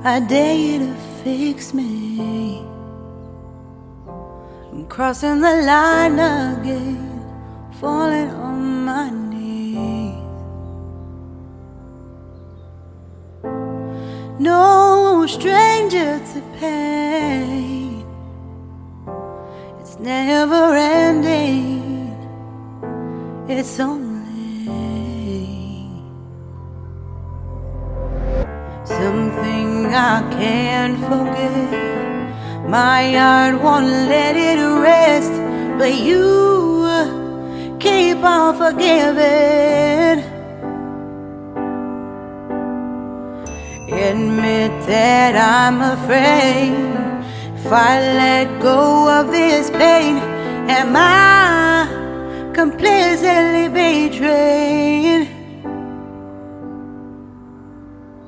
I dare you to fix me. I'm crossing the line again, falling on my knees. No stranger to pain, it's never ending, it's only something I can't forget. My heart won't let it rest, but you keep on forgiving. Admit that I'm afraid. If I let go of this pain, am I completely betrayed?